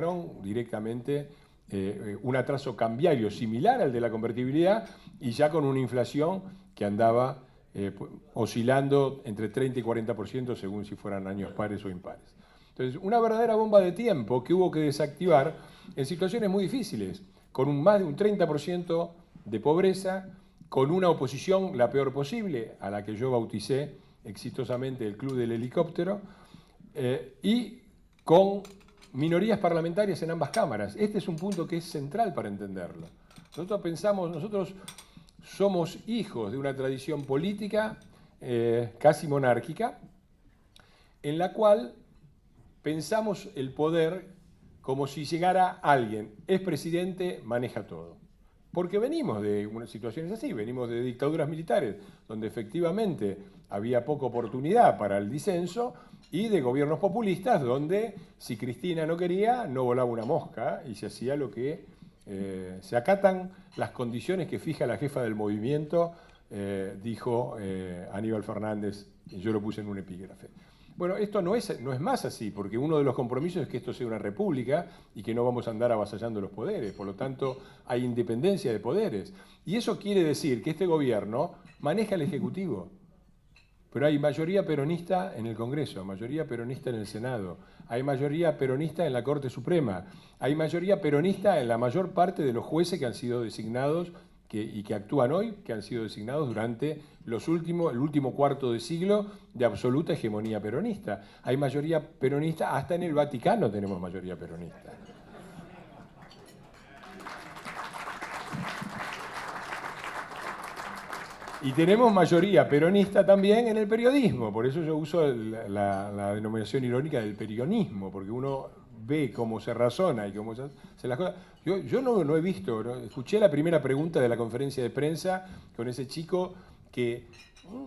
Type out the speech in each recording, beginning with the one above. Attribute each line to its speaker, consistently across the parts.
Speaker 1: aplicaron directamente un atraso cambiario similar al de la convertibilidad y ya con una inflación que andaba oscilando entre 30 y 40% según si fueran años pares o impares. Entonces, una verdadera bomba de tiempo que hubo que desactivar en situaciones muy difíciles, con más de un 30% de pobreza, con una oposición la peor posible, a la que yo bauticé exitosamente el Club del Helicóptero, y con minorías parlamentarias en ambas cámaras. Este es un punto que es central para entenderlo. Nosotros somos hijos de una tradición política casi monárquica, en la cual pensamos el poder como si llegara alguien, es presidente, maneja todo. Porque venimos de unas situaciones así, venimos de dictaduras militares, donde efectivamente había poca oportunidad para el disenso, y de gobiernos populistas, donde si Cristina no quería, no volaba una mosca, y se hacía lo que se acatan las condiciones que fija la jefa del movimiento, dijo Aníbal Fernández, y yo lo puse en un epígrafe. Bueno, esto no es más así, porque uno de los compromisos es que esto sea una república y que no vamos a andar avasallando los poderes. Por lo tanto, hay independencia de poderes. Y eso quiere decir que este gobierno maneja el Ejecutivo. Pero hay mayoría peronista en el Congreso, mayoría peronista en el Senado, hay mayoría peronista en la Corte Suprema, hay mayoría peronista en la mayor parte de los jueces que han sido designados y que actúan hoy, que han sido designados durante el último cuarto de siglo de absoluta hegemonía peronista. Hay mayoría peronista, hasta en el Vaticano tenemos mayoría peronista. Y tenemos mayoría peronista también en el periodismo, por eso yo uso la denominación irónica del perionismo, porque uno ve cómo se razona y cómo se las cosas. Yo no he visto, ¿no? Escuché la primera pregunta de la conferencia de prensa con ese chico que,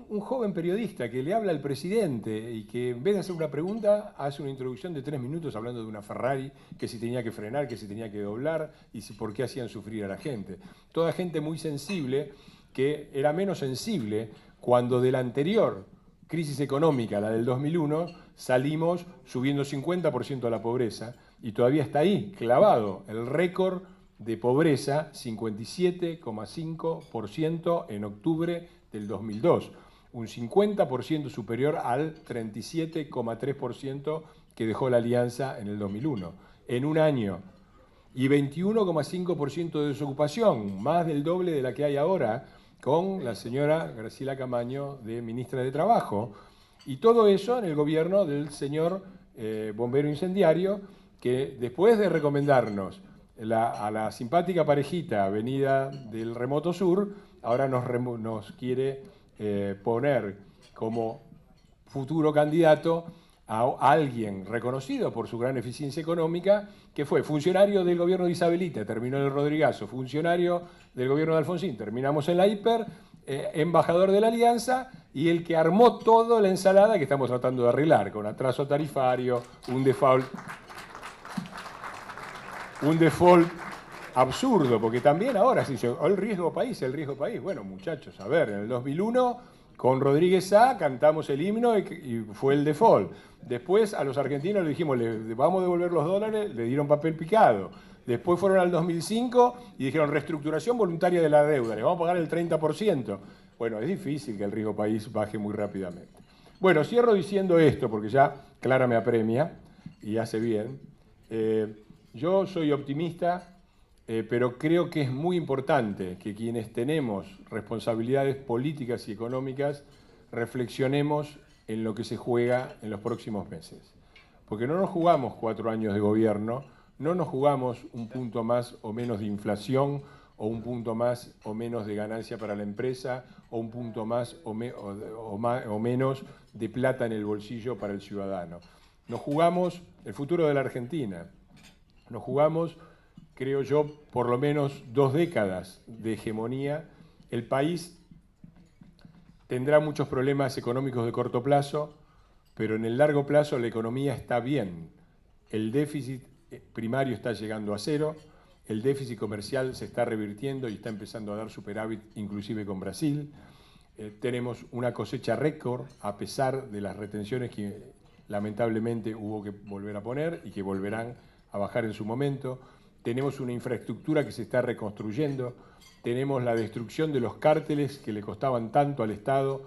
Speaker 1: un joven periodista que le habla al presidente y que en vez de hacer una pregunta hace una introducción de 3 minutos hablando de una Ferrari, que si tenía que frenar, que si tenía que doblar y por qué hacían sufrir a la gente. Toda gente muy sensible, que era menos sensible cuando de la anterior crisis económica, la del 2001, salimos subiendo 50% a la pobreza y todavía está ahí, clavado, el récord de pobreza, 57,5% en octubre del 2002, un 50% superior al 37,3% que dejó la Alianza en el 2001, en un año. Y 21,5% de desocupación, más del doble de la que hay ahora, con la señora Graciela Camaño de ministra de Trabajo. Y todo eso en el gobierno del señor bombero incendiario, que después de recomendarnos a la simpática parejita venida del remoto sur, ahora nos quiere poner como futuro candidato a alguien reconocido por su gran eficiencia económica, que fue funcionario del gobierno de Isabelita, terminó en el Rodrigazo, funcionario del gobierno de Alfonsín, terminamos en la Hiper, embajador de la Alianza, y el que armó toda la ensalada que estamos tratando de arreglar, con atraso tarifario, un default absurdo, porque también ahora se dice, el riesgo país. Bueno, muchachos, a ver, en el 2001... con Rodríguez A cantamos el himno y fue el default. Después a los argentinos le dijimos, le vamos a devolver los dólares, le dieron papel picado. Después fueron al 2005 y dijeron reestructuración voluntaria de la deuda, le vamos a pagar el 30%. Bueno, es difícil que el riesgo país baje muy rápidamente. Bueno, cierro diciendo esto, porque ya Clara me apremia y hace bien. Yo soy optimista, pero creo que es muy importante que quienes tenemos responsabilidades políticas y económicas reflexionemos en lo que se juega en los próximos meses. Porque no nos jugamos 4 años de gobierno, no nos jugamos un punto más o menos de inflación, o un punto más o menos de ganancia para la empresa, o un punto más o menos de plata en el bolsillo para el ciudadano. Nos jugamos el futuro de la Argentina, nos jugamos, creo yo, por lo menos 2 décadas de hegemonía. El país tendrá muchos problemas económicos de corto plazo, pero en el largo plazo la economía está bien. El déficit primario está llegando a 0, el déficit comercial se está revirtiendo y está empezando a dar superávit inclusive con Brasil. Tenemos una cosecha récord a pesar de las retenciones que lamentablemente hubo que volver a poner y que volverán a bajar en su momento, tenemos una infraestructura que se está reconstruyendo, tenemos la destrucción de los cárteles que le costaban tanto al Estado,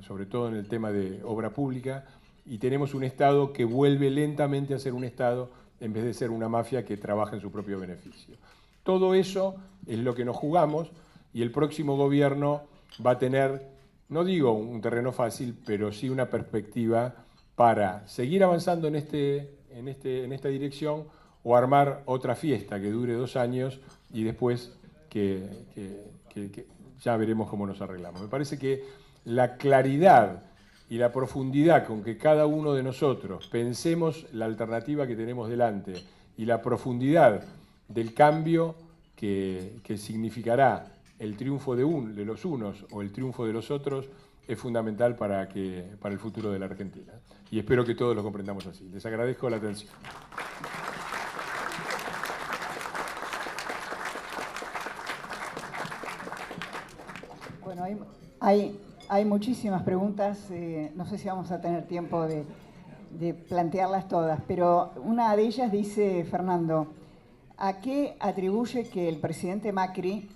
Speaker 1: sobre todo en el tema de obra pública, y tenemos un Estado que vuelve lentamente a ser un Estado en vez de ser una mafia que trabaja en su propio beneficio. Todo eso es lo que nos jugamos y el próximo gobierno va a tener, no digo un terreno fácil, pero sí una perspectiva para seguir avanzando en esta dirección o armar otra fiesta que dure 2 años y después que ya veremos cómo nos arreglamos. Me parece que la claridad y la profundidad con que cada uno de nosotros pensemos la alternativa que tenemos delante y la profundidad del cambio que significará el triunfo de los unos o el triunfo de los otros es fundamental para el futuro de la Argentina. Y espero que todos lo comprendamos así. Les agradezco la atención.
Speaker 2: Bueno, hay muchísimas preguntas, no sé si vamos a tener tiempo de plantearlas todas, pero una de ellas dice, Fernando, ¿a qué atribuye que el presidente Macri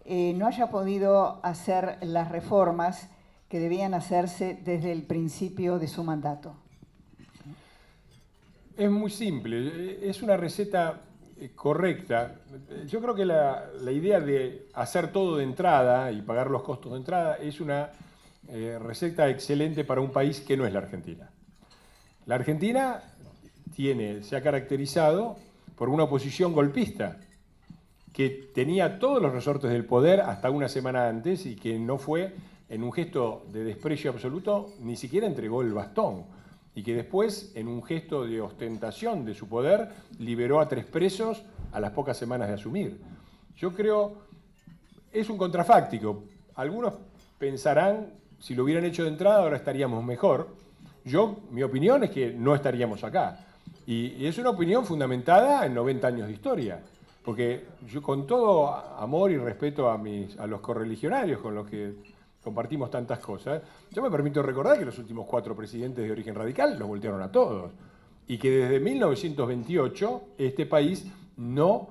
Speaker 2: no haya podido hacer las reformas que debían hacerse desde el principio de su mandato?
Speaker 1: Es muy simple, es una receta correcta. Yo creo que la idea de hacer todo de entrada y pagar los costos de entrada es una receta excelente para un país que no es la Argentina. La Argentina se ha caracterizado por una oposición golpista que tenía todos los resortes del poder hasta una semana antes y que no fue, en un gesto de desprecio absoluto, ni siquiera entregó el bastón, y que después, en un gesto de ostentación de su poder, liberó a 3 presos a las pocas semanas de asumir. Yo creo, es un contrafáctico. Algunos pensarán, si lo hubieran hecho de entrada, ahora estaríamos mejor. Mi opinión es que no estaríamos acá. Y es una opinión fundamentada en 90 años de historia. Porque yo, con todo amor y respeto a los correligionarios con los que compartimos tantas cosas, yo me permito recordar que los últimos 4 presidentes de origen radical los voltearon a todos. Y que desde 1928 este país no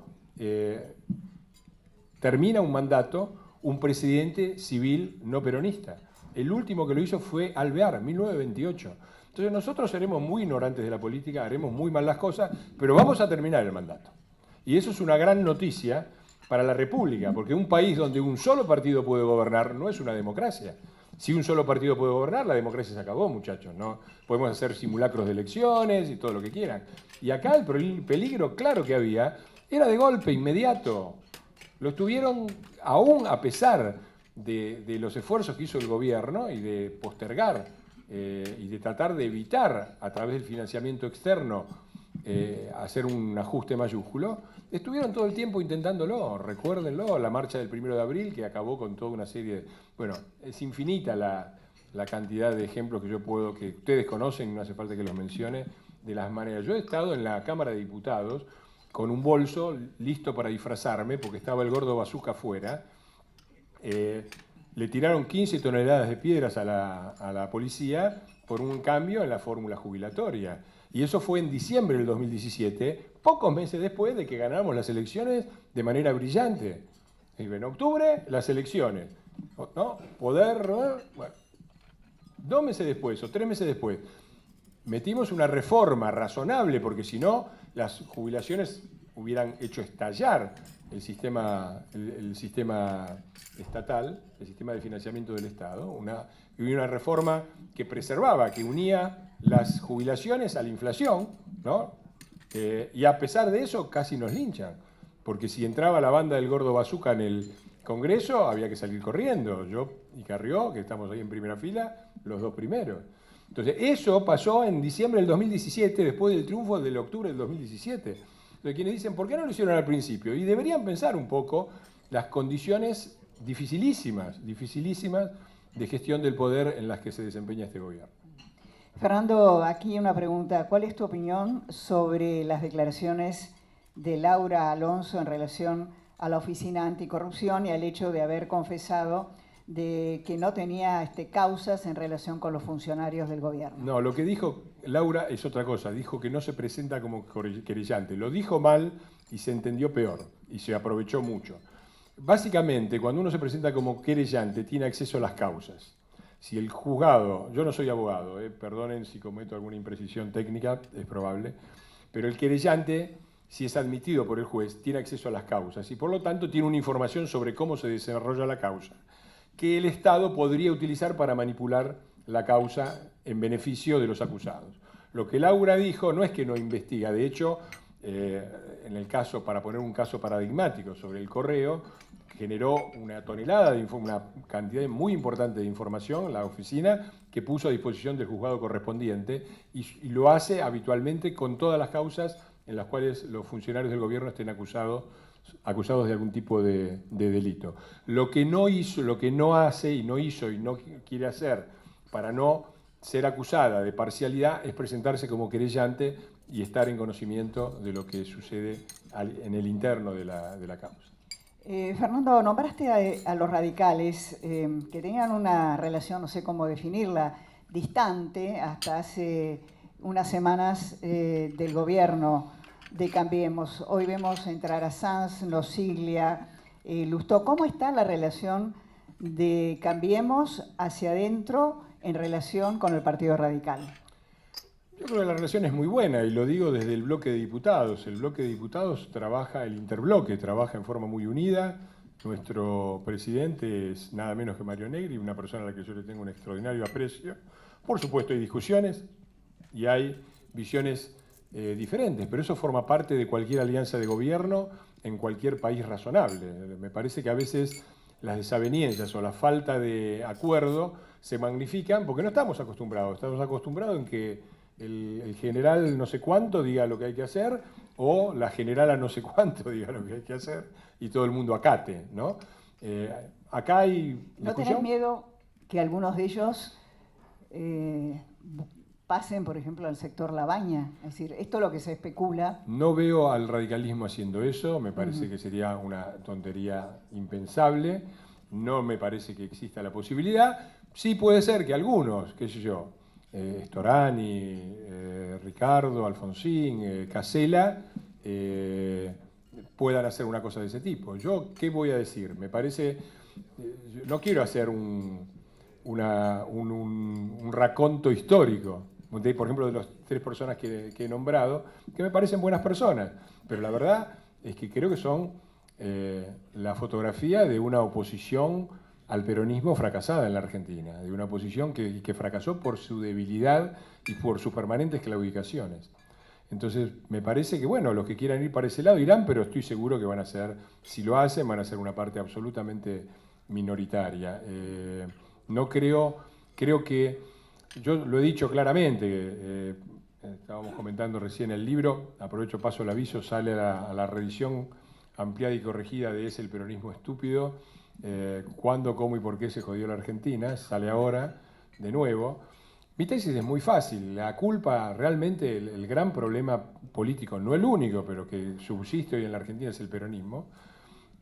Speaker 1: termina un mandato un presidente civil no peronista. El último que lo hizo fue Alvear, 1928. Entonces nosotros seremos muy ignorantes de la política, haremos muy mal las cosas, pero vamos a terminar el mandato. Y eso es una gran noticia para la República, porque un país donde un solo partido puede gobernar no es una democracia. Si un solo partido puede gobernar, la democracia se acabó, muchachos, ¿no? Podemos hacer simulacros de elecciones y todo lo que quieran. Y acá el peligro claro que había era de golpe, inmediato. Lo tuvieron, aún a pesar de los esfuerzos que hizo el gobierno y de postergar y de tratar de evitar a través del financiamiento externo hacer un ajuste mayúsculo, estuvieron todo el tiempo intentándolo. Recuérdenlo, la marcha del 1 de abril que acabó con toda una serie de... Bueno, es infinita la cantidad de ejemplos que que ustedes conocen, no hace falta que los mencione, de las maneras. Yo he estado en la Cámara de Diputados con un bolso listo para disfrazarme porque estaba el gordo Bazooka afuera. Le tiraron 15 toneladas de piedras a la policía por un cambio en la fórmula jubilatoria. Y eso fue en diciembre del 2017, pocos meses después de que ganáramos las elecciones de manera brillante. En octubre, las elecciones. ¿No? Poder, bueno, 2 meses después o 3 meses después, metimos una reforma razonable, porque si no, las jubilaciones hubieran hecho estallar el sistema estatal, el sistema de financiamiento del Estado, una reforma que preservaba, que unía las jubilaciones a la inflación, ¿no? Y a pesar de eso casi nos linchan, porque si entraba la banda del gordo Bazooka en el Congreso había que salir corriendo, yo y Carrió, que estamos ahí en primera fila, los 2 primeros. Entonces eso pasó en diciembre del 2017, después del triunfo del octubre del 2017. Entonces quienes dicen, ¿por qué no lo hicieron al principio? Y deberían pensar un poco las condiciones dificilísimas de gestión del poder en las que se desempeña este gobierno.
Speaker 2: Fernando, aquí una pregunta. ¿Cuál es tu opinión sobre las declaraciones de Laura Alonso en relación a la Oficina Anticorrupción y al hecho de haber confesado de que no tenía causas en relación con los funcionarios del gobierno?
Speaker 1: No, lo que dijo Laura es otra cosa, dijo que no se presenta como querellante. Lo dijo mal y se entendió peor y se aprovechó mucho. Básicamente, cuando uno se presenta como querellante, tiene acceso a las causas. Si el juzgado, yo no soy abogado, perdonen si cometo alguna imprecisión técnica, es probable, pero el querellante, si es admitido por el juez, tiene acceso a las causas y por lo tanto tiene una información sobre cómo se desarrolla la causa, que el Estado podría utilizar para manipular la causa en beneficio de los acusados. Lo que Laura dijo no es que no investiga, de hecho, en el caso, para poner un caso paradigmático sobre el correo, generó una tonelada, una cantidad muy importante de información, la oficina, que puso a disposición del juzgado correspondiente y lo hace habitualmente con todas las causas en las cuales los funcionarios del gobierno estén acusados de algún tipo de delito. Lo que no hizo, lo que no hace y no hizo y no quiere hacer para no ser acusada de parcialidad es presentarse como querellante y estar en conocimiento de lo que sucede en el interno de la causa.
Speaker 2: Fernando, nombraste a los radicales que tenían una relación, no sé cómo definirla, distante hasta hace unas semanas del gobierno de Cambiemos. Hoy vemos entrar a Sanz, Nosiglia, Lustó. ¿Cómo está la relación de Cambiemos hacia adentro en relación con el Partido Radical?
Speaker 1: Yo creo que la relación es muy buena y lo digo desde el bloque de diputados. El bloque de diputados trabaja, el interbloque trabaja en forma muy unida. Nuestro presidente es nada menos que Mario Negri, una persona a la que yo le tengo un extraordinario aprecio. Por supuesto hay discusiones y hay visiones diferentes, pero eso forma parte de cualquier alianza de gobierno en cualquier país razonable. Me parece que a veces las desavenencias o la falta de acuerdo se magnifican porque no estamos acostumbrados en que el general no sé cuánto diga lo que hay que hacer o la generala no sé cuánto diga lo que hay que hacer y todo el mundo acate, ¿no? Acá hay...
Speaker 2: ¿No tenés miedo que algunos de ellos pasen, por ejemplo, al sector Labaña? Es decir, esto es lo que se especula.
Speaker 1: No veo al radicalismo haciendo eso, me parece que sería una tontería impensable, no me parece que exista la posibilidad. Sí puede ser que algunos, qué sé yo, Storani, Ricardo, Alfonsín, Casella, puedan hacer una cosa de ese tipo. Yo, ¿qué voy a decir? Me parece, no quiero hacer un raconto histórico, por ejemplo, de las 3 personas que he nombrado, que me parecen buenas personas, pero la verdad es que creo que son la fotografía de una oposición al peronismo fracasada en la Argentina, de una oposición que fracasó por su debilidad y por sus permanentes claudicaciones. Entonces, me parece que, bueno, los que quieran ir para ese lado irán, pero estoy seguro que van a ser, si lo hacen, van a ser una parte absolutamente minoritaria. No creo que, yo lo he dicho claramente, estábamos comentando recién el libro, aprovecho, paso el aviso, sale a la revisión ampliada y corregida de Es el peronismo estúpido, cuándo, cómo y por qué se jodió la Argentina, sale ahora de nuevo. Mi tesis es muy fácil, la culpa, realmente el gran problema político, no el único, pero que subsiste hoy en la Argentina es el peronismo.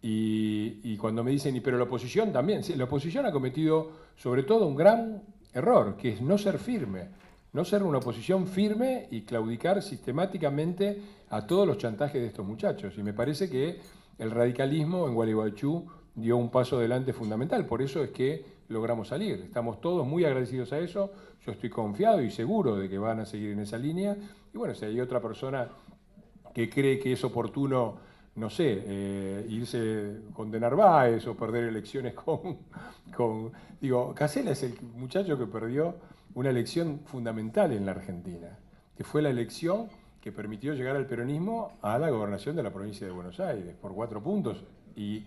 Speaker 1: Y cuando me dicen, pero la oposición también, sí, la oposición ha cometido sobre todo un gran error, que es no ser firme, no ser una oposición firme y claudicar sistemáticamente a todos los chantajes de estos muchachos. Y me parece que el radicalismo en Gualeguaychú dio un paso adelante fundamental, por eso es que logramos salir. Estamos todos muy agradecidos a eso, yo estoy confiado y seguro de que van a seguir en esa línea. Y bueno, si hay otra persona que cree que es oportuno, no sé, irse con de Narváez o perder elecciones digo, Casella es el muchacho que perdió una elección fundamental en la Argentina, que fue la elección que permitió llegar al peronismo a la gobernación de la provincia de Buenos Aires, por 4 puntos. Y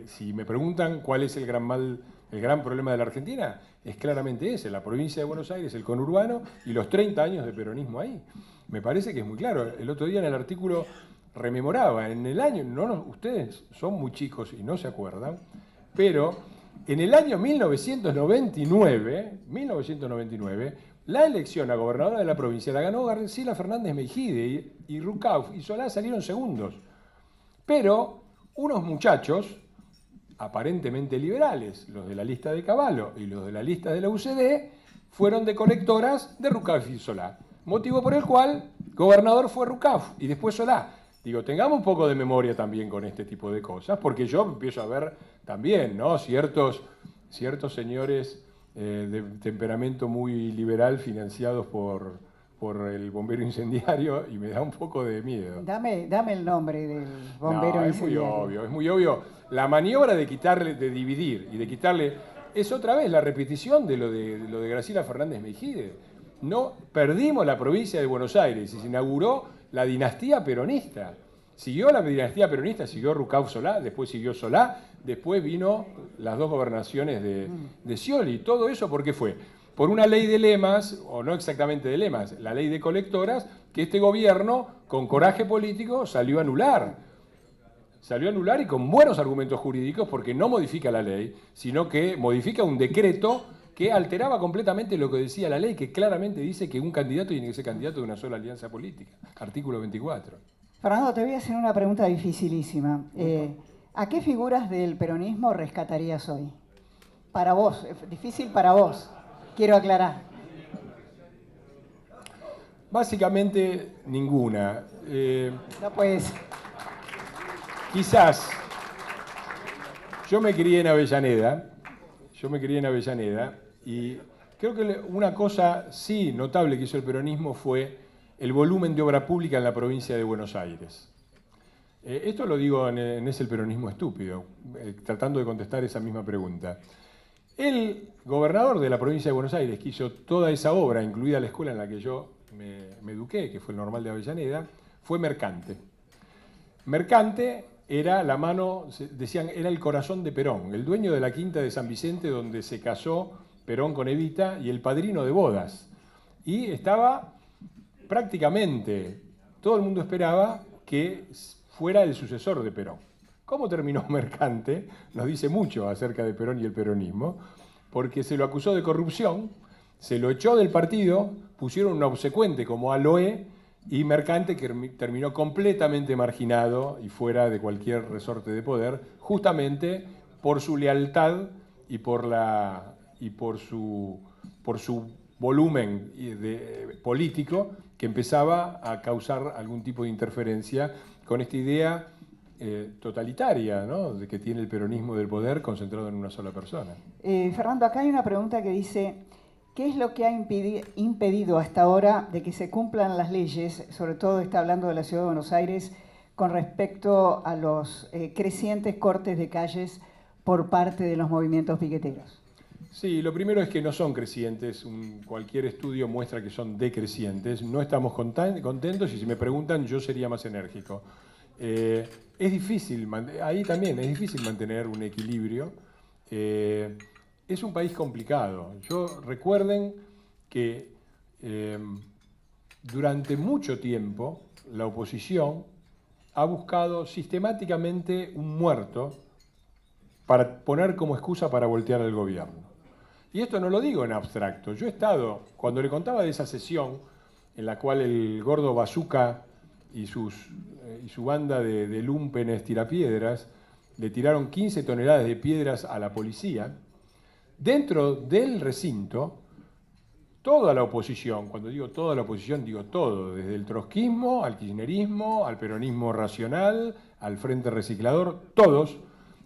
Speaker 1: si me preguntan cuál es el gran problema de la Argentina, es claramente ese, la provincia de Buenos Aires, el conurbano y los 30 años de peronismo ahí. Me parece que es muy claro. El otro día en el artículo rememoraba, en el año, ustedes son muy chicos y no se acuerdan, pero en el año 1999, la elección a gobernadora de la provincia la ganó Graciela Fernández Meijide y Rucauf y Solá salieron segundos. Pero unos muchachos aparentemente liberales, los de la lista de Cavallo y los de la lista de la UCD, fueron de colectoras de Rucauf y Solá. motivo por el cual gobernador fue Rucauf y después Solá. Digo, tengamos un poco de memoria también con este tipo de cosas, porque yo empiezo a ver también, ¿no?, ciertos señores de temperamento muy liberal financiados por el bombero incendiario y me da un poco de miedo.
Speaker 2: Dame el nombre del bombero incendiario.
Speaker 1: Es muy obvio. La maniobra de quitarle, de dividir y de quitarle, es otra vez la repetición de lo de Graciela Fernández Mejide. No perdimos la provincia de Buenos Aires y se inauguró la dinastía peronista. Siguió la dinastía peronista, siguió Rucauf Solá, después siguió Solá, después vino las dos gobernaciones de Scioli. Todo eso, ¿por qué fue? Por una ley de lemas, o no exactamente de lemas, la ley de colectoras, que este gobierno, con coraje político, salió a anular. Salió a anular y con buenos argumentos jurídicos, porque no modifica la ley, sino que modifica un decreto que alteraba completamente lo que decía la ley, que claramente dice que un candidato tiene que ser candidato de una sola alianza política. Artículo 24.
Speaker 2: Fernando, te voy a hacer una pregunta dificilísima. ¿A qué figuras del peronismo rescatarías hoy? Para vos, difícil para vos, quiero aclarar.
Speaker 1: Básicamente ninguna.
Speaker 2: No puedes.
Speaker 1: Quizás, yo me crié en Avellaneda y creo que una cosa sí notable que hizo el peronismo fue el volumen de obra pública en la provincia de Buenos Aires. Esto lo digo en Es el peronismo estúpido, tratando de contestar esa misma pregunta. El gobernador de la provincia de Buenos Aires, que hizo toda esa obra, incluida la escuela en la que yo me eduqué, que fue el Normal de Avellaneda, fue Mercante. Mercante era la mano, decían, era el corazón de Perón, el dueño de la quinta de San Vicente donde se casó Perón con Evita y el padrino de bodas. Y estaba prácticamente, todo el mundo esperaba que fuera el sucesor de Perón. ¿Cómo terminó Mercante? Nos dice mucho acerca de Perón y el peronismo, porque se lo acusó de corrupción, se lo echó del partido, pusieron un obsecuente como Aloé, y Mercante que terminó completamente marginado y fuera de cualquier resorte de poder, justamente por su lealtad y por su volumen político que empezaba a causar algún tipo de interferencia con esta idea totalitaria, ¿no?, de que tiene el peronismo del poder concentrado en una sola persona.
Speaker 2: Fernando, acá hay una pregunta que dice, ¿qué es lo que ha impedido hasta ahora de que se cumplan las leyes, sobre todo está hablando de la Ciudad de Buenos Aires, con respecto a los crecientes cortes de calles por parte de los movimientos piqueteros?
Speaker 1: Sí, lo primero es que no son crecientes, cualquier estudio muestra que son decrecientes, no estamos contentos y si me preguntan yo sería más enérgico. Es difícil, ahí también es difícil mantener un equilibrio. Es un país complicado. Recuerden que durante mucho tiempo la oposición ha buscado sistemáticamente un muerto para poner como excusa para voltear al gobierno. Y esto no lo digo en abstracto. Yo he estado, cuando le contaba de esa sesión en la cual el gordo Bazooka y su banda de lúmpenes tirapiedras le tiraron 15 toneladas de piedras a la policía, dentro del recinto, toda la oposición, cuando digo toda la oposición, digo todo, desde el trotskismo al kirchnerismo, al peronismo racional, al Frente Reciclador, todos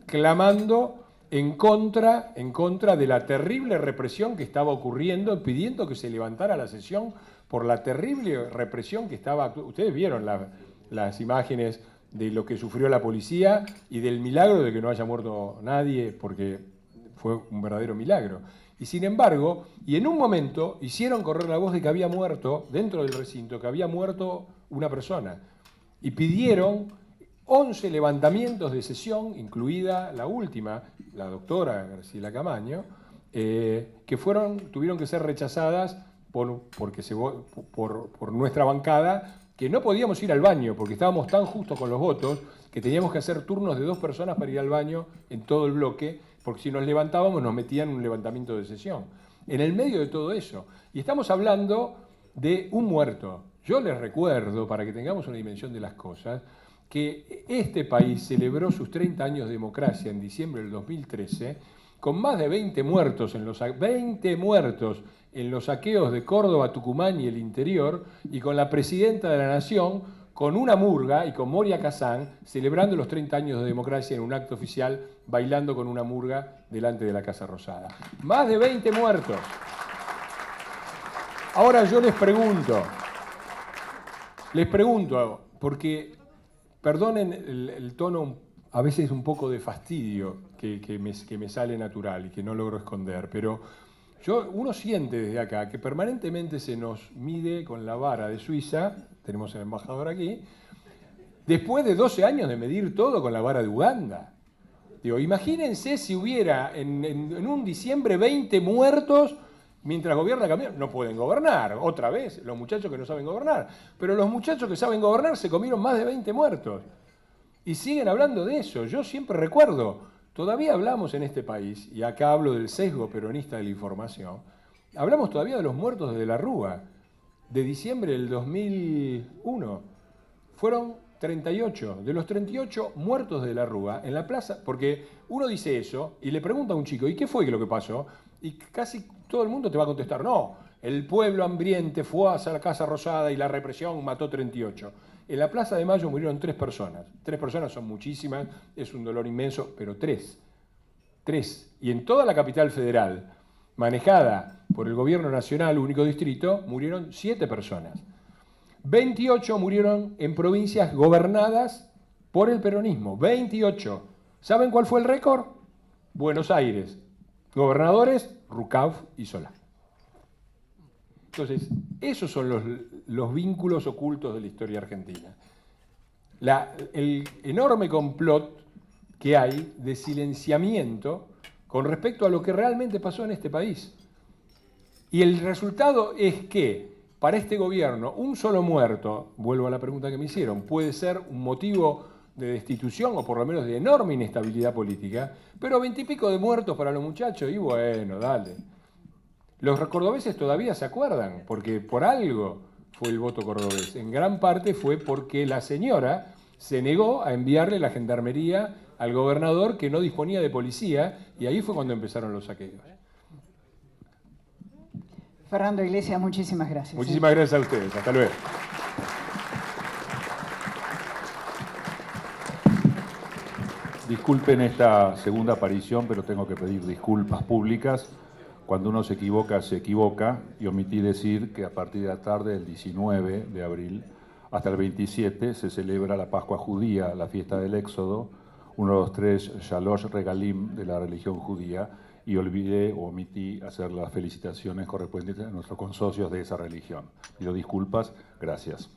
Speaker 1: clamando en contra de la terrible represión que estaba ocurriendo, pidiendo que se levantara la sesión por la terrible represión que estaba... Ustedes vieron las imágenes de lo que sufrió la policía y del milagro de que no haya muerto nadie, porque fue un verdadero milagro. Y sin embargo, y en un momento hicieron correr la voz de que había muerto, dentro del recinto, que había muerto una persona. Y pidieron 11 levantamientos de sesión, incluida la última, la doctora Graciela Camaño, que tuvieron que ser rechazadas por nuestra bancada, que no podíamos ir al baño, porque estábamos tan justos con los votos, que teníamos que hacer turnos de 2 personas para ir al baño en todo el bloque, porque si nos levantábamos nos metían un levantamiento de sesión. En el medio de todo eso. Y estamos hablando de un muerto. Yo les recuerdo, para que tengamos una dimensión de las cosas, que este país celebró sus 30 años de democracia en diciembre del 2013 con más de 20 muertos en los 20 muertos en los saqueos de Córdoba, Tucumán y el interior, y con la presidenta de la Nación, con una murga y con Moria Kazán, celebrando los 30 años de democracia en un acto oficial, bailando con una murga delante de la Casa Rosada. Más de 20 muertos. Ahora yo les pregunto, porque perdonen el tono a veces un poco de fastidio que me sale natural y que no logro esconder, pero uno siente desde acá que permanentemente se nos mide con la vara de Suiza, tenemos el embajador aquí, después de 12 años de medir todo con la vara de Uganda. Digo, imagínense si hubiera en un diciembre 20 muertos mientras gobierna Cambiemos. No pueden gobernar, otra vez, los muchachos que no saben gobernar. Pero los muchachos que saben gobernar se comieron más de 20 muertos. Y siguen hablando de eso. Yo siempre recuerdo, todavía hablamos en este país, y acá hablo del sesgo peronista de la información, hablamos todavía de los muertos de la Rúa, de diciembre del 2001. Fueron 38, de los 38 muertos de la Rúa en la plaza, porque uno dice eso y le pregunta a un chico, ¿y qué fue lo que pasó? Y casi todo el mundo te va a contestar, no, el pueblo hambriente fue a la Casa Rosada y la represión mató 38. En la Plaza de Mayo murieron 3 personas. 3 personas son muchísimas, es un dolor inmenso, pero 3. 3. Y en toda la capital federal, manejada por el gobierno nacional, único distrito, murieron 7 personas. 28 murieron en provincias gobernadas por el peronismo. 28. ¿Saben cuál fue el récord? Buenos Aires. Gobernadores, Rucauf y Solá. Entonces, esos son los vínculos ocultos de la historia argentina. El enorme complot que hay de silenciamiento con respecto a lo que realmente pasó en este país. Y el resultado es que, para este gobierno, un solo muerto, vuelvo a la pregunta que me hicieron, puede ser un motivo de destitución o por lo menos de enorme inestabilidad política, pero 20 y pico de muertos para los muchachos, y bueno, dale. Los cordobeses todavía se acuerdan, porque por algo fue el voto cordobés. En gran parte fue porque la señora se negó a enviarle la gendarmería al gobernador que no disponía de policía, y ahí fue cuando empezaron los saqueos.
Speaker 2: Fernando Iglesias, muchísimas gracias.
Speaker 1: Muchísimas gracias a ustedes. Hasta luego.
Speaker 3: Disculpen esta segunda aparición, pero tengo que pedir disculpas públicas. Cuando uno se equivoca, y omití decir que a partir de la tarde del 19 de abril hasta el 27 se celebra la Pascua Judía, la fiesta del Éxodo, uno de los 3 Shalosh Regalim de la religión judía, y olvidé o omití hacer las felicitaciones correspondientes a nuestros consocios de esa religión. Pido disculpas, gracias.